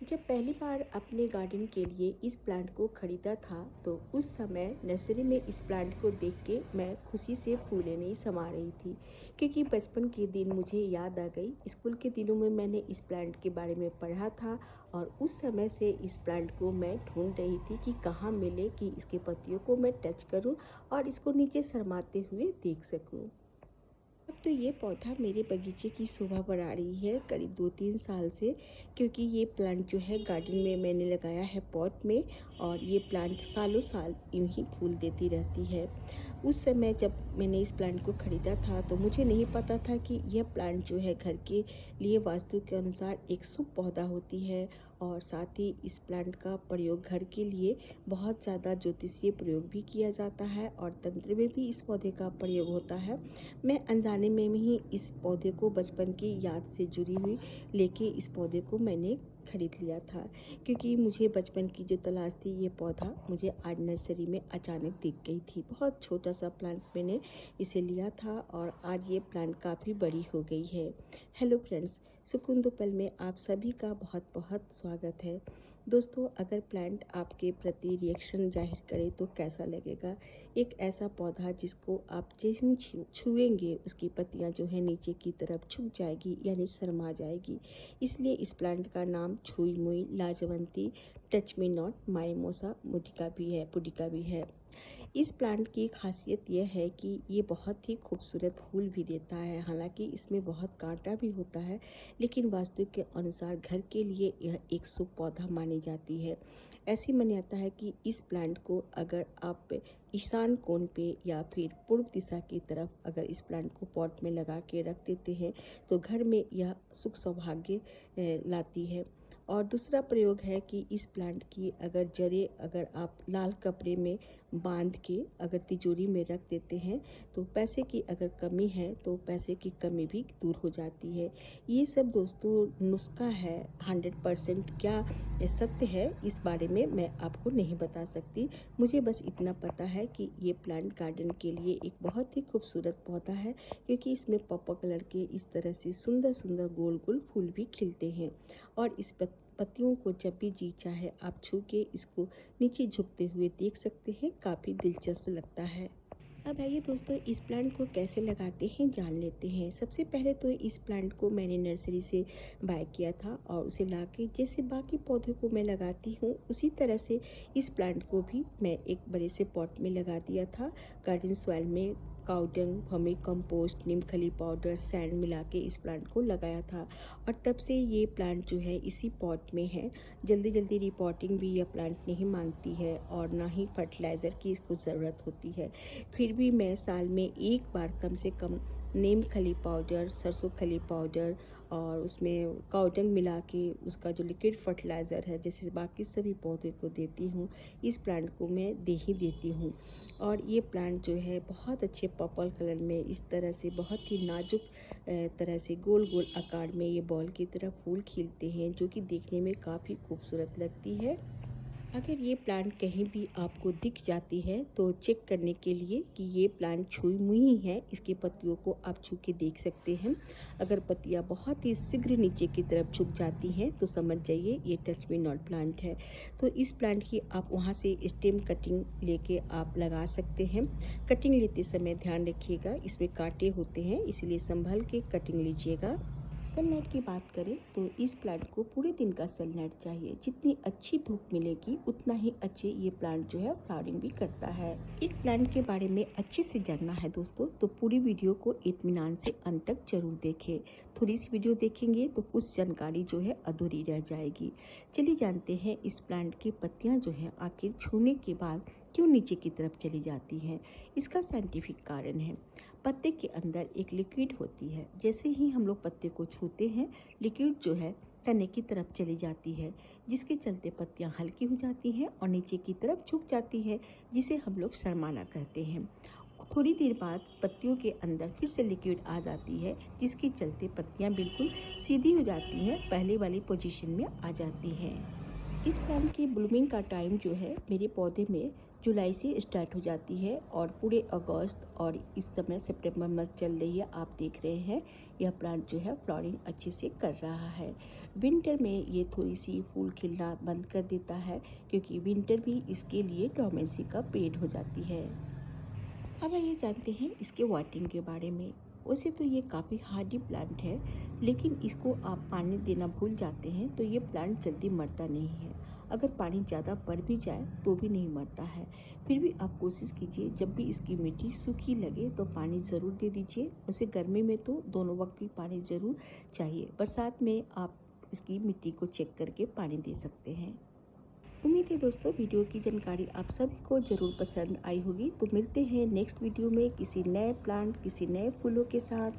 जब पहली बार अपने गार्डन के लिए इस प्लांट को खरीदा था तो उस समय नर्सरी में इस प्लांट को देख के मैं खुशी से फूले नहीं समा रही थी, क्योंकि बचपन के दिन मुझे याद आ गई। स्कूल के दिनों में मैंने इस प्लांट के बारे में पढ़ा था और उस समय से इस प्लांट को मैं ढूंढ रही थी कि कहाँ मिले कि इसके पत्तियों को मैं टच करूँ और इसको नीचे शर्माते हुए देख सकूँ। अब तो ये पौधा मेरे बगीचे की शोभा बढ़ा रही है करीब 2-3 साल से, क्योंकि ये प्लांट जो है गार्डन में मैंने लगाया है पॉट में और ये प्लांट सालों साल यूं ही फूल देती रहती है। उस समय जब मैंने इस प्लांट को ख़रीदा था तो मुझे नहीं पता था कि यह प्लांट जो है घर के लिए वास्तु के अनुसार एक शुभ पौधा होती है और साथ ही इस प्लांट का प्रयोग घर के लिए बहुत ज़्यादा ज्योतिषीय प्रयोग भी किया जाता है और तंत्र में भी इस पौधे का प्रयोग होता है। मैं अनजाने में ही इस पौधे को बचपन की याद से जुड़ी हुई लेके इस पौधे को मैंने खरीद लिया था, क्योंकि मुझे बचपन की जो तलाश थी ये पौधा मुझे आज नर्सरी में अचानक दिख गई थी। बहुत छोटा सा प्लांट मैंने इसे लिया था और आज ये प्लांट काफ़ी बड़ी हो गई है। हेलो फ्रेंड्स, सुकून दो पल में आप सभी का बहुत बहुत स्वागत है। दोस्तों, अगर प्लांट आपके प्रति रिएक्शन जाहिर करे तो कैसा लगेगा? एक ऐसा पौधा जिसको आप जैसे छुएंगे उसकी पत्तियां जो है नीचे की तरफ झुक जाएगी यानी शर्मा जाएगी। इसलिए इस प्लांट का नाम छुई मुई लाजवंती touch me not mimosa pudica भी है। इस प्लांट की खासियत यह है कि ये बहुत ही खूबसूरत फूल भी देता है। हालांकि इसमें बहुत कांटा भी होता है, लेकिन वास्तु के अनुसार घर के लिए यह एक शुभ पौधा मानी जाती है। ऐसी मान्यता है कि इस प्लांट को अगर आप ईशान कोण पे या फिर पूर्व दिशा की तरफ अगर इस प्लांट को पॉट में लगा के रख देते हैं तो घर में यह सुख सौभाग्य लाती है। और दूसरा प्रयोग है कि इस प्लांट की अगर जड़ें अगर आप लाल कपड़े में बांध के अगर तिजोरी में रख देते हैं तो पैसे की अगर कमी है तो पैसे की कमी भी दूर हो जाती है। ये सब दोस्तों नुस्खा है, 100% क्या सत्य है इस बारे में मैं आपको नहीं बता सकती। मुझे बस इतना पता है कि ये प्लांट गार्डन के लिए एक बहुत ही खूबसूरत पौधा है, क्योंकि इसमें पर्पल कलर के इस तरह से सुंदर सुंदर गोल गोल फूल भी खिलते हैं और इस पत्तियों को जब भी जी चाहे आप छू के इसको नीचे झुकते हुए देख सकते हैं। काफ़ी दिलचस्प लगता है। अब आइए दोस्तों, इस प्लांट को कैसे लगाते हैं जान लेते हैं। सबसे पहले तो इस प्लांट को मैंने नर्सरी से बाय किया था और उसे लाके जैसे बाकी पौधों को मैं लगाती हूँ उसी तरह से इस प्लांट को भी मैं एक बड़े से पॉट में लगा दिया था। गार्डन सॉइल में काउडंग, वर्मी कंपोस्ट, नीम खली पाउडर, सैंड मिला के इस प्लांट को लगाया था और तब से ये प्लांट जो है इसी पॉट में है। जल्दी जल्दी रिपोर्टिंग भी यह प्लांट नहीं मांगती है और ना ही फर्टिलाइज़र की इसको ज़रूरत होती है। फिर भी मैं साल में एक बार कम से कम नीम खली पाउडर, सरसों खली पाउडर और उसमें काउडंग मिला के उसका जो लिक्विड फर्टिलाइज़र है जैसे बाकी सभी पौधे को देती हूँ, इस प्लांट को मैं दे ही देती हूँ। और ये प्लांट जो है बहुत अच्छे पर्पल कलर में इस तरह से बहुत ही नाजुक तरह से गोल गोल आकार में ये बॉल की तरह फूल खिलते हैं, जो कि देखने में काफ़ी खूबसूरत लगती है। अगर ये प्लांट कहीं भी आपको दिख जाती है तो चेक करने के लिए कि ये प्लांट छुई मुई है, इसकी पत्तियों को आप छू के देख सकते हैं। अगर पत्तियां बहुत ही शीघ्र नीचे की तरफ झुक जाती हैं तो समझ जाइए ये टच मी नॉट प्लांट है। तो इस प्लांट की आप वहाँ से स्टेम कटिंग लेके आप लगा सकते हैं। कटिंग लेते समय ध्यान रखिएगा, इसमें कांटे होते हैं, इसलिए संभल के कटिंग लीजिएगा। सनलाइट की बात करें तो इस प्लांट को पूरे दिन का सनलाइट चाहिए। जितनी अच्छी धूप मिलेगी उतना ही अच्छे ये प्लांट जो है फ्लावरिंग भी करता है। एक प्लांट के बारे में अच्छे से जानना है दोस्तों तो पूरी वीडियो को इत्मीनान से अंत तक जरूर देखें। थोड़ी सी वीडियो देखेंगे तो कुछ जानकारी जो है अधूरी रह जाएगी। चलिए जानते हैं इस प्लांट की पत्तियां जो है आखिर छूने के बाद क्यों नीचे की तरफ चली जाती हैं। इसका साइंटिफिक कारण है, पत्ते के अंदर एक लिक्विड होती है। जैसे ही हम लोग पत्ते को छूते हैं लिक्विड जो है तने की तरफ चली जाती है, जिसके चलते पत्तियां हल्की हो जाती हैं और नीचे की तरफ झुक जाती है, जिसे हम लोग शर्माना कहते हैं। थोड़ी देर बाद पत्तियों के अंदर फिर से लिक्विड आ जाती है, जिसके चलते पत्तियां बिल्कुल सीधी हो जाती हैं, पहले वाली पोजीशन में आ जाती हैं। इस प्लांट की ब्लूमिंग का टाइम जो है मेरे पौधे में जुलाई से स्टार्ट हो जाती है और पूरे अगस्त और इस समय सितंबर मंथ चल रही है। आप देख रहे हैं यह प्लांट जो है फ्लावरिंग अच्छे से कर रहा है। विंटर में ये थोड़ी सी फूल खिलना बंद कर देता है क्योंकि विंटर भी इसके लिए डोमेंसी का पीरियड हो जाती है। अब आइए जानते हैं इसके वाटरिंग के बारे में। वैसे तो ये काफ़ी हार्डी प्लांट है, लेकिन इसको आप पानी देना भूल जाते हैं तो ये प्लांट जल्दी मरता नहीं है। अगर पानी ज़्यादा पड़ भी जाए तो भी नहीं मरता है। फिर भी आप कोशिश कीजिए जब भी इसकी मिट्टी सूखी लगे तो पानी ज़रूर दे दीजिए। वैसे गर्मी में तो दोनों वक्त ही पानी ज़रूर चाहिए। बरसात में आप इसकी मिट्टी को चेक करके पानी दे सकते हैं। उम्मीद है दोस्तों वीडियो की जानकारी आप सभी को ज़रूर पसंद आई होगी। तो मिलते हैं नेक्स्ट वीडियो में किसी नए प्लांट किसी नए फूलों के साथ।